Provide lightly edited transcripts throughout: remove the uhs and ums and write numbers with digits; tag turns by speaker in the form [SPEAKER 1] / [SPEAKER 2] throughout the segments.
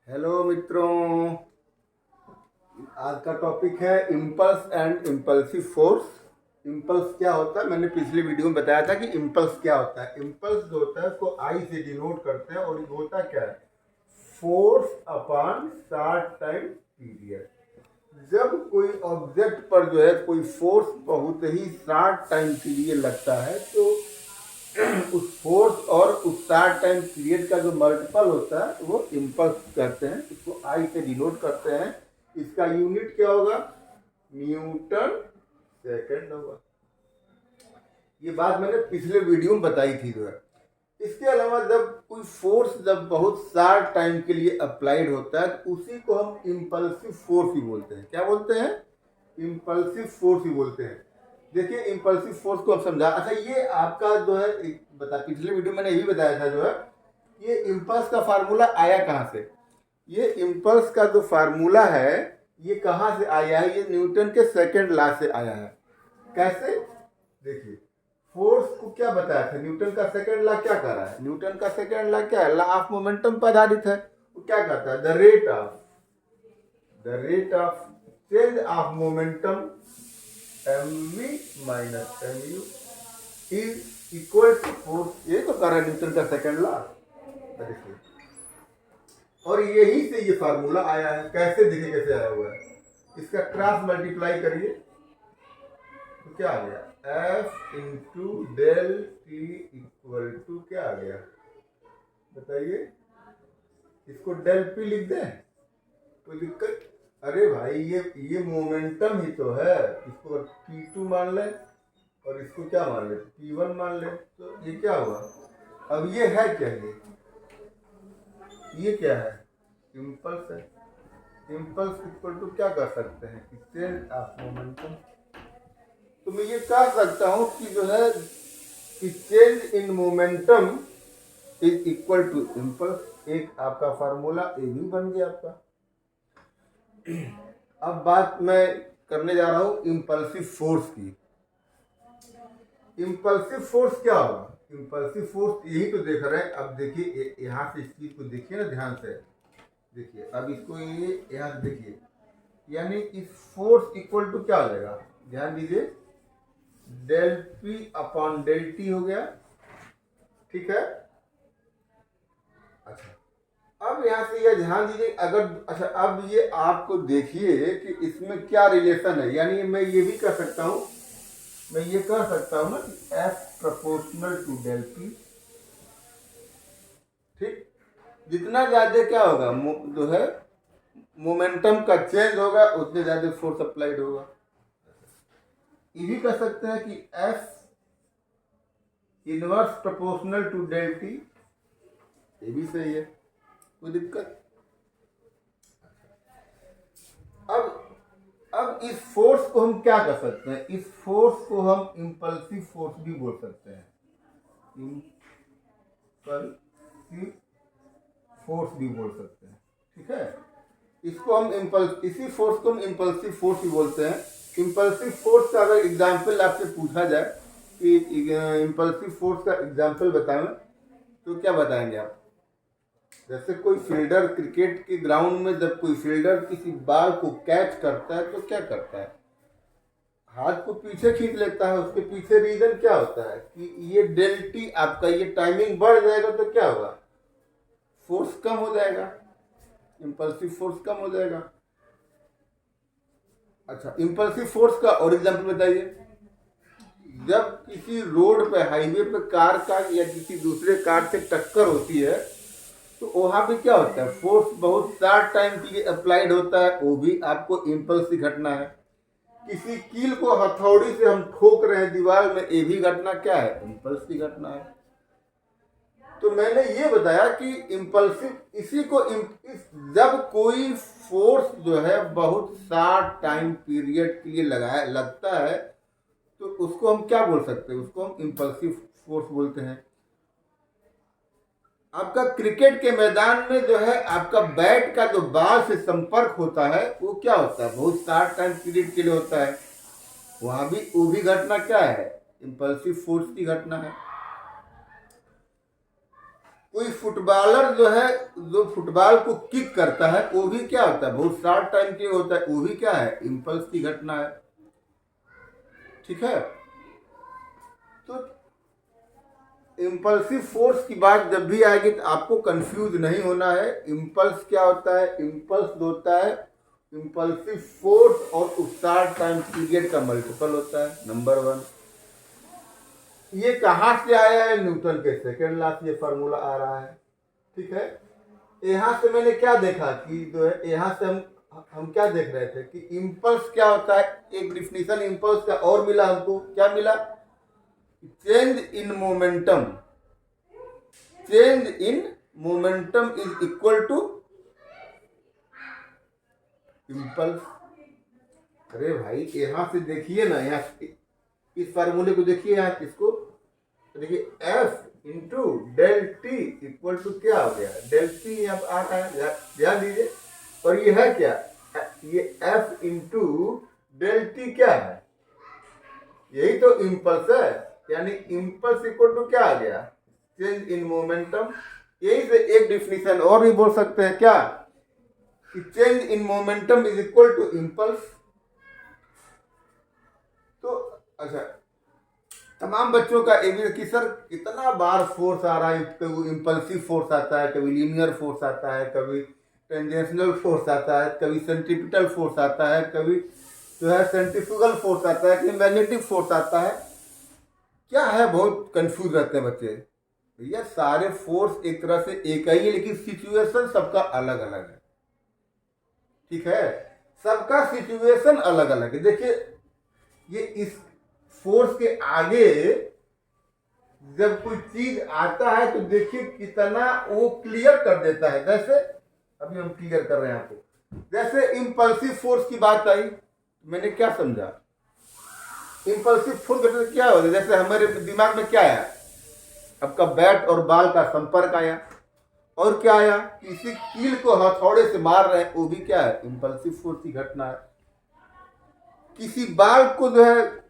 [SPEAKER 1] Hello मित्रों, आज का टॉपिक है impulse and impulsive force. Impulse क्या होता है, मैंने पिछले वीडियो में बताया था कि इम्पल्स क्या होता है। इम्पल्स जो होता है उसको आई से डिनोट करते हैं और ये होता क्या है, force upon short time period. जब कोई ऑब्जेक्ट पर जो है कोई फोर्स बहुत ही शॉर्ट टाइम के लिए लगता है तो उस फोर्स और उस शॉर्ट टाइम पीरियड का जो मल्टीपल होता है वो इम्पल्स कहते हैं। इसको आई से डिनोट करते हैं। इसका यूनिट क्या होगा, न्यूटन सेकंड होगा। ये बात मैंने पिछले वीडियो में बताई थी जो है। इसके अलावा जब कोई फोर्स जब बहुत शॉर्ट टाइम के लिए अप्लाइड होता है तो उसी को हम इम्पल्सिव फोर्स ही बोलते हैं। क्या बोलते हैं, इम्पल्सिव फोर्स ही बोलते हैं। देखिए इम्पल्सिव फोर्स को अब समझा। अच्छा, ये आपका जो है पिछले वीडियो में मैंने यही बताया था जो है, ये इम्पल्स का फार्मूला आया कहाँ से। ये इम्पल्स का जो फार्मूला है ये कहाँ से आया है, ये न्यूटन के सेकंड लॉ से आया है। कैसे, देखिए फोर्स को क्या बताया था, न्यूटन का सेकंड लॉ क्या कर रहा है, न्यूटन का सेकंड लॉ क्या है, लॉ ऑफ मोमेंटम पर आधारित है। वो क्या कहता है, the rate of change of momentum mv minus mu is equal to force. ये तो कह रहा है न्यूटन का सेकंड लॉ। और यही से ये फार्मूला आया है। कैसे, देखिए कैसे आया हुआ है, इसका क्रॉस मल्टीप्लाई करिए तो क्या आ गया, F into del T equal to क्या आ गया, बताइए। इसको डेल पी लिख दें, कोई दिक्कत। अरे भाई ये मोमेंटम ही तो है। इसको P2 मान लें और इसको क्या मान लें, P1 मान लें, तो ये क्या हुआ। अब ये है क्या, ये क्या है, इम्पल्स है। इम्पल्स इक्वल टू क्या कर सकते हैं कि चेंज ऑफ मोमेंटम। तो मैं ये कह सकता हूं कि जो है कि change in momentum is equal to impulse. एक आपका फार्मूला ए भी बन गया आपका। अब बात मैं करने जा रहा हूं इम्पल्सिव फोर्स की। इम्पल्सिव फोर्स क्या होगा, इम्पल्सिव फोर्स यही तो देख रहे हैं। अब देखिए यहाँ से इस चीज को देखिए ना ध्यान से, देखिए अब इसको ये यहाँ से देखिए, यानी इस फोर्स इक्वल टू क्या हो जाएगा, ध्यान दीजिए, del P upon del T हो गया, ठीक है। अच्छा, अब यहाँ से ये ध्यान दीजिए, अगर अच्छा अब ये आपको देखिए कि इसमें क्या रिलेशन है। यानी मैं ये भी कर सकता हूँ, मैं ये कर सकता हूँ ना कि F proportional to del P, ठीक। जितना ज्यादा क्या होगा जो है मोमेंटम का चेंज होगा उतने ज्यादा फोर्स अप्लाइड होगा। ये भी कह सकते हैं कि F inverse proportional to del T, ये भी सही है, कोई दिक्कत। अब इस फोर्स को हम क्या कर सकते हैं, इस फोर्स को हम इम्पल्सिव फोर्स भी बोल सकते हैं, इम्पल्सिव फोर्स भी बोल सकते हैं, ठीक है। इसको हम इसी फोर्स को हम इम्पल्सिव फोर्स भी बोलते हैं। इम्पल्सिव फोर्स का अगर एग्जाम्पल आपसे पूछा जाए कि इम्पल्सिव फोर्स का एग्जाम्पल बताएं तो क्या बताएंगे आप। जैसे कोई फील्डर क्रिकेट के ग्राउंड में जब कोई फील्डर किसी बॉल को कैच करता है तो क्या करता है, हाथ को पीछे खींच लेता है। उसके पीछे रीजन क्या होता है कि ये डेल टी आपका ये टाइमिंग बढ़ जाएगा तो क्या होगा, फोर्स कम हो जाएगा, इम्पल्सिव फोर्स कम हो जाएगा। अच्छा, इम्पल्सिव फोर्स का और एग्जाम्पल बताइए। जब किसी रोड पे हाईवे पे कार का या किसी दूसरे कार से टक्कर होती है तो वहां भी क्या होता है, फोर्स बहुत शॉर्ट टाइम के लिए अप्लाइड होता है, वो भी आपको इम्पल्स की घटना है। किसी कील को हथौड़ी से हम ठोक रहे हैं दीवार में, ये भी घटना क्या है, इम्पल्स की घटना है। तो मैंने ये बताया कि इम्पल्सिव इसी को जब कोई फोर्स जो है बहुत शॉर्ट टाइम पीरियड के लिए लगता है तो उसको हम क्या बोल सकते हैं, उसको हम इम्पल्सिव फोर्स बोलते हैं। आपका क्रिकेट के मैदान में जो है आपका बैट का जो बॉल से संपर्क होता है वो क्या होता है, बहुत शॉर्ट टाइम पीरियड के लिए होता है। वहां भी वो भी घटना क्या है, इम्पल्सिव फोर्स की घटना है। कोई फुटबॉलर जो है, जो फुटबॉल को किक करता है, वो भी क्या होता है, बहुत शॉर्ट टाइम के होता है, वो भी क्या है, इम्पल्स की घटना है। ठीक है, तो इम्पल्सिव फोर्स की बात जब भी आएगी तो आपको कंफ्यूज नहीं होना है। इम्पल्स क्या होता है, इम्पल्स होता है इम्पल्सिव फोर्स और उस शॉर्ट टाइम पीरियड का मल्टीपल होता है, नंबर 1। ये कहाँ से आया है, न्यूटन के सेकेंड लॉ से ये फार्मूला आ रहा है। ठीक है, यहाँ से मैंने क्या देखा कि जो है, यहाँ से हम क्या देख रहे थे कि इम्पल्स क्या होता है, एक डिफिनीशन इम्पल्स का और मिला हमको, क्या मिला, change in momentum, change in momentum is equal to impulse. अरे भाई यहाँ से देखिए ना, यहाँ इस फार्मूले को देखिए, यहाँ किसको देखिए, F into del T equal to क्या हो गया, डेल टी यहाँ आ रहा है, ध्यान दीजिए। और ये है क्या, ये F इंटू डेल टी क्या है, यही तो इम्पल्स है। यानी इम्पल्स इक्वल टू क्या आ गया, चेंज इन मोमेंटम। यही से एक डिफिनीशन और भी बोल सकते हैं क्या, कि change in momentum is equal to impulse. तो अच्छा, तमाम बच्चों का एक कि सर कितना बार फोर्स आ रहा है, कभी इम्पल्सिव फोर्स आता है, कभी लीनियर फोर्स आता है, कभी टेंजेंशियल फोर्स आता है, कभी सेंट्रीपिटल फोर्स आता है, कभी जो है सेंट्रीफ्यूगल फोर्स आता है, कभी मैग्नेटिक फोर्स आता है, क्या है, बहुत कंफ्यूज रहते हैं बच्चे। भैया सारे फोर्स एक तरह से एक ही है, लेकिन सिचुएशन सबका अलग अलग है। ठीक है, सबका सिचुएशन अलग अलग है। देखिए ये इस फोर्स के आगे जब कोई चीज आता है तो देखिए कितना वो क्लियर कर देता है। जैसे अभी हम क्लियर कर रहे हैं आपको, जैसे इम्पल्सिव फोर्स की बात आई, मैंने क्या समझा, इम्पल्सिव फोर्स क्या होता है, जैसे हमारे दिमाग में क्या आया, आपका बैट और बॉल का संपर्क आया, और क्या आया, किसी कील को हथौड़े से मार रहे हैं, वो भी क्या है, इम्पल्सिव फोर्स की घटना है। किसी बॉल को जो है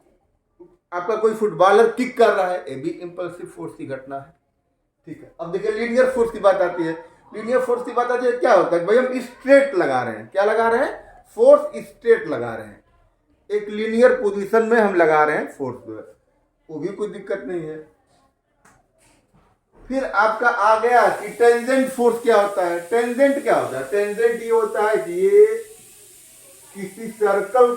[SPEAKER 1] आपका कोई फुटबॉलर किक कर रहा है, ये भी इम्पल्सिव फोर्स की घटना है। ठीक है, अब देखिए लीनियर फोर्स की बात आती है। लीनियर फोर्स की बात आती है, क्या होता है भाई, हम स्ट्रेट लगा रहे हैं, क्या लगा रहे हैं, फोर्स स्ट्रेट लगा रहे हैं, एक लीनियर पोजीशन में हम लगा रहे हैं फोर्स जो है, वो भी कोई दिक्कत नहीं है। फिर आपका आ गया कि टेंजेंट फोर्स क्या होता है। टेंजेंट क्या होता है, टेंजेंट ये होता है कि ये किसी सर्कल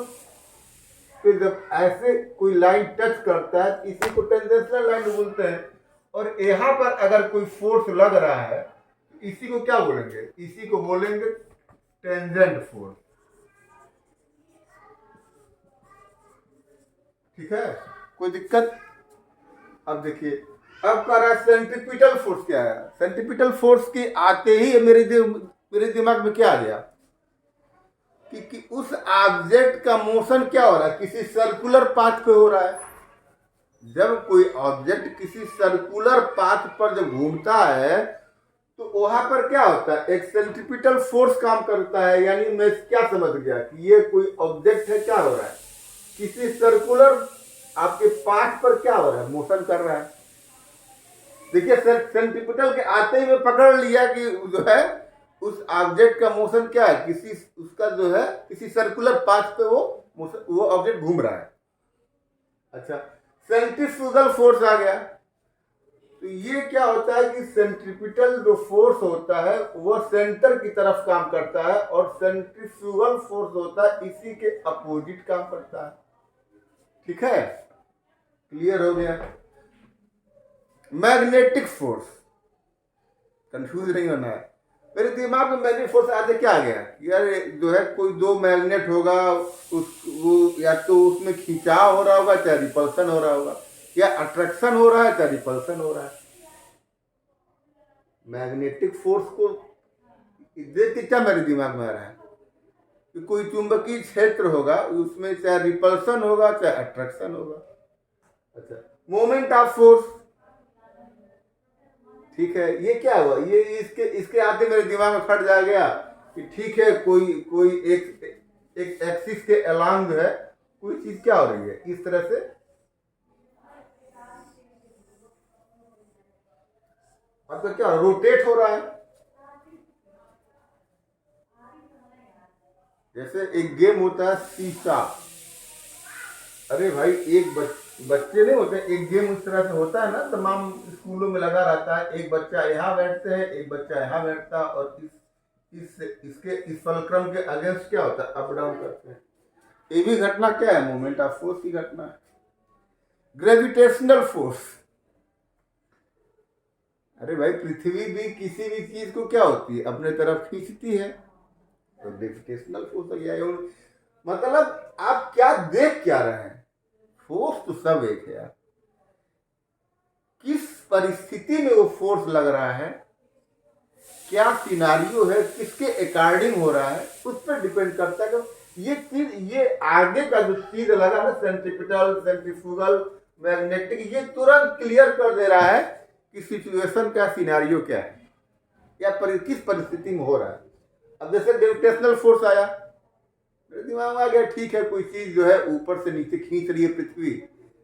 [SPEAKER 1] पे जब ऐसे कोई लाइन टच करता है, इसी को टेंजेंशियल लाइन बोलते हैं। और यहाँ पर अगर कोई फोर्स लग रहा है, इसी को क्या बोलेंगे, इसी को बोलेंगे टेंजेंट फोर्स। ठीक है, कोई दिक्कत। अब देखिए, अब कह रहा है सेंट्रीपिटल फोर्स क्या है। सेंट्रीपिटल फोर्स के आते ही मेरे दिमाग में क्या आ गया कि उस ऑब्जेक्ट का मोशन क्या हो रहा है, किसी सर्कुलर पाथ पे हो रहा है। जब कोई ऑब्जेक्ट किसी सर्कुलर पाथ पर जब घूमता है तो वहां पर क्या होता है, एक सेंट्रीपिटल फोर्स काम करता है। यानी मैं क्या समझ गया कि ये कोई ऑब्जेक्ट है, क्या हो रहा है, किसी सर्कुलर आपके पाथ पर क्या हो रहा है, मोशन कर रहा है। देखिए सेंट्रीपिटल के आते ही मैं पकड़ लिया कि जो है उस ऑब्जेक्ट का मोशन क्या है, किसी उसका जो है किसी सर्कुलर पाथ पे वो ऑब्जेक्ट घूम रहा है। अच्छा, सेंट्रीफ्यूगल फोर्स आ गया। तो ये क्या होता है कि सेंट्रीपिटल जो फोर्स होता है वो सेंटर की तरफ काम करता है, और सेंट्रीफ्यूगल फोर्स होता है इसी के अपोजिट काम करता है। ठीक है, क्लियर हो गया। मैग्नेटिक फोर्स, कंफ्यूज नहीं होना है। मेरे दिमाग में मैग्नेटिक फोर्स आज क्या आ गया, यार जो है कोई दो मैग्नेट होगा, वो या तो उसमें खिंचाव हो रहा होगा, चाहे रिपल्सन हो रहा होगा, या अट्रैक्शन हो रहा है, चाहे रिपल्सन हो रहा है। मैग्नेटिक फोर्स को देख के क्या मेरे दिमाग में आ रहा है कि कोई चुंबकीय क्षेत्र होगा, उसमें चाहे रिपल्सन होगा, चाहे अट्रैक्शन होगा। अच्छा, मोमेंट ऑफ फोर्स, ठीक है, ये क्या हुआ, ये इसके आते मेरे दिमाग में फट जा गया कि ठीक है, कोई एक एक्सिस के अलांग है, कोई चीज क्या हो रही है इस तरह से। आपका क्या रोटेट हो रहा है। जैसे एक गेम होता है सीसा। अरे भाई एक बच्चे नहीं होते, एक गेम उस तरह से होता है ना, तमाम स्कूलों में लगा रहता है। एक बच्चा यहाँ बैठते हैं, एक बच्चा यहाँ बैठता है, और इसके इस फलक्रम के अगेंस्ट क्या होता है, अप डाउन करते हैं। ये भी घटना क्या है, मोमेंट ऑफ फोर्स की घटना है। ग्रेविटेशनल फोर्स, अरे भाई पृथ्वी भी किसी भी चीज को क्या होती है, अपने तरफ खींचती है, तो ग्रेविटेशनल फोर्स हो गया। मतलब आप क्या देख क्या रहे हैं, फोर्स तो सब एक है यार। किस परिस्थिति में वो फोर्स लग रहा है, क्या सिनारियो है, किसके अकॉर्डिंग हो रहा है, उस पर डिपेंड करता है। ये चीज, ये आगे का जो चीज लगा ना, सेंट्रीपिटल, सेंट्रीफ्यूगल, मैग्नेटिक, ये तुरंत क्लियर कर दे रहा है कि सिचुएशन का सिनारियो क्या है, या किस परिस्थिति में हो रहा है। अब जैसे ग्रेविटेशनल फोर्स आया, मेरे दिमाग में आ गया, ठीक है कोई चीज जो है ऊपर से नीचे खींच रही है पृथ्वी।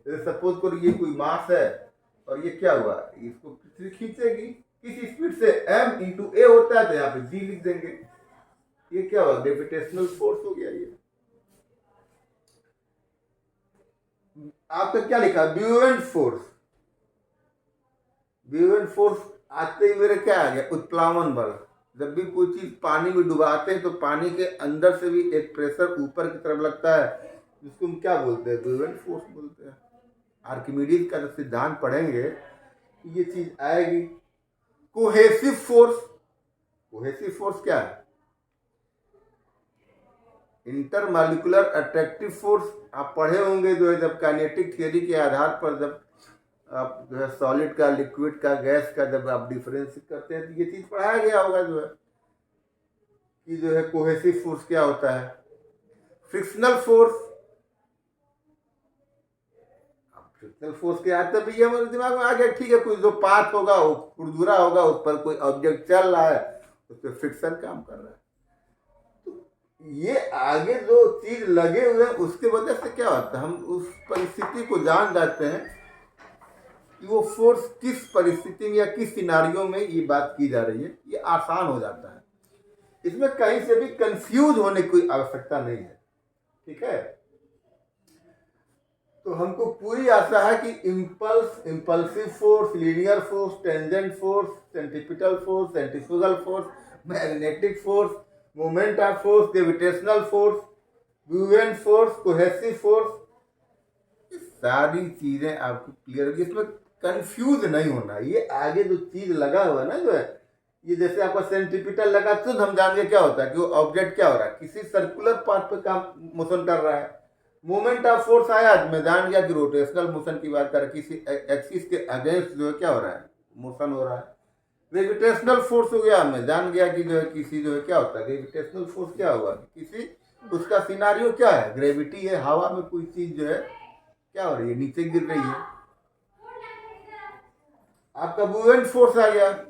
[SPEAKER 1] सपोज करो ये कोई मास है, और ये क्या हुआ, इसको पृथ्वी खींचेगी किस स्पीड से, m इंटू ए होता है, तो यहाँ पे g लिख देंगे। ये क्या हुआ, ग्रेविटेशनल फोर्स हो गया। ये आपका क्या लिखा, ब्यूएंट फोर्स। ब्यूएंट फोर्स आते ही मेरे क्या आ गया, उत्प्लावन बल। जब भी कोई चीज पानी में डुबाते हैं तो पानी के अंदर से भी एक प्रेशर ऊपर की तरफ लगता है, जिसको हम क्या बोलते हैं, ब्यूएंट फोर्स बोलते हैं। आर्किमिडीज का जब सिद्धांत पढ़ेंगे ये चीज आएगी। कोहेसिव फोर्स, कोहेसिव फोर्स क्या है, इंटरमॉलिक्यूलर अट्रैक्टिव फोर्स आप पढ़े होंगे, जो है जब काइनेटिक थियरी के आधार पर जब आप जो है सॉलिड का, लिक्विड का, गैस का जब आप डिफरेंस करते हैं, तो ये चीज पढ़ाया गया होगा जो है कि जो है कोहेसिव फोर्स क्या होता है। फ्रिक्शनल फोर्स, फ्रिक्शनल फोर्स के आते भी ये हमारे दिमाग में आ गया, ठीक है कोई जो पाथ होगा, वो खुरदुरा होगा, उस पर कोई ऑब्जेक्ट चल रहा है, उस पर फ्रिक्शन काम कर रहा है। तो ये आगे जो चीज लगे हुए हैं उसके वजह से क्या होता है, हम उस परिस्थिति को जान जाते हैं कि वो फोर्स किस परिस्थिति में या किस सिनारियो में ये बात की जा रही है। ये आसान हो जाता है, इसमें कहीं से भी कंफ्यूज होने की कोई आवश्यकता नहीं है। ठीक है, तो हमको पूरी आशा है कि impulse, impulsive force, linear force, tangent force, centripetal force, centrifugal force, magnetic force, moment of force, gravitational force, buoyant force, cohesive force, ये सारी चीजें आपको क्लियर होगी। इसमें कंफ्यूज नहीं होना। ये आगे जो चीज लगा हुआ है ना, जो है ये जैसे आपका सेंट्रीपिटल लगा, तो हम जानेंगे क्या होता है कि वो ऑब्जेक्ट क्या हो रहा है, किसी सर्कुलर पाथ पे काम मोशन कर रहा है। मोमेंट ऑफ फोर्स आया, मैं जान गया कि रोटेशनल मोशन की बात कर रहा है, किसी एक्सिस के अगेंस्ट जो है क्या हो रहा है, मोशन हो रहा है। ग्रेविटेशनल फोर्स हो गया, मैं जान गया कि जो है किसी जो है क्या होता है, ग्रेविटेशनल फोर्स क्या हुआ, किसी उसका सिनारियो क्या है, ग्रेविटी है, हवा में कोई चीज जो है क्या हो रही है, नीचे गिर रही है। आपका ब्यूएंट फोर्स आ गया,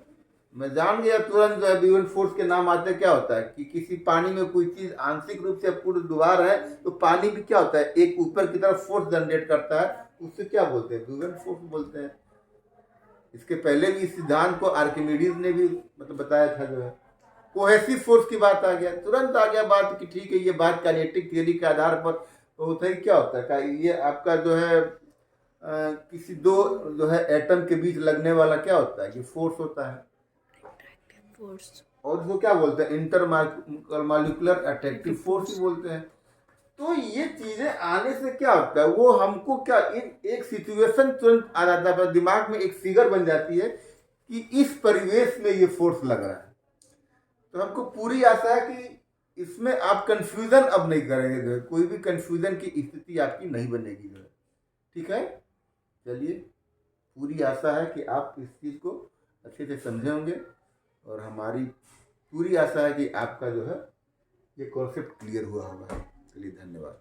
[SPEAKER 1] मैं जान गया तुरंत जो है ब्यूएंट फोर्स के नाम आते क्या होता है कि किसी पानी में कोई चीज आंशिक रूप से पूर्ण डुबा रहा है, तो पानी भी क्या होता है, एक ऊपर की तरफ फोर्स जनरेट करता है, उससे क्या बोलते हैं, ब्यूएंट फोर्स बोलते हैं। इसके पहले भी इस सिद्धांत को आर्किमिडीज ने भी मतलब बताया था। जो है कोहेसिव फोर्स की बात आ गया, तुरंत आ गया बात कि ठीक है ये बात काइनेटिक थियरी के आधार पर तो होता है। क्या होता है, ये आपका जो है किसी दो जो है एटम के बीच लगने वाला क्या होता है, ये फोर्स होता है, फोर्स, और इसको क्या बोलते हैं, इंटरमॉलिक्यूलर अट्रैक्टिव फोर्स ही बोलते हैं। तो ये चीजें आने से क्या होता है, वो हमको क्या एक सिचुएशन तुरंत आ जाता है, दिमाग में एक फिगर बन जाती है कि इस परिवेश में ये फोर्स लग रहा है। तो हमको पूरी आशा है कि इसमें आप कंफ्यूजन अब नहीं करेंगे, जो है कोई भी कंफ्यूजन की स्थिति आपकी नहीं बनेगी जो है। ठीक है, चलिए, पूरी आशा है कि आप इस चीज को अच्छे से समझे होंगे, और हमारी पूरी आशा है कि आपका जो है ये कॉन्सेप्ट क्लियर हुआ होगा। चलिए, धन्यवाद।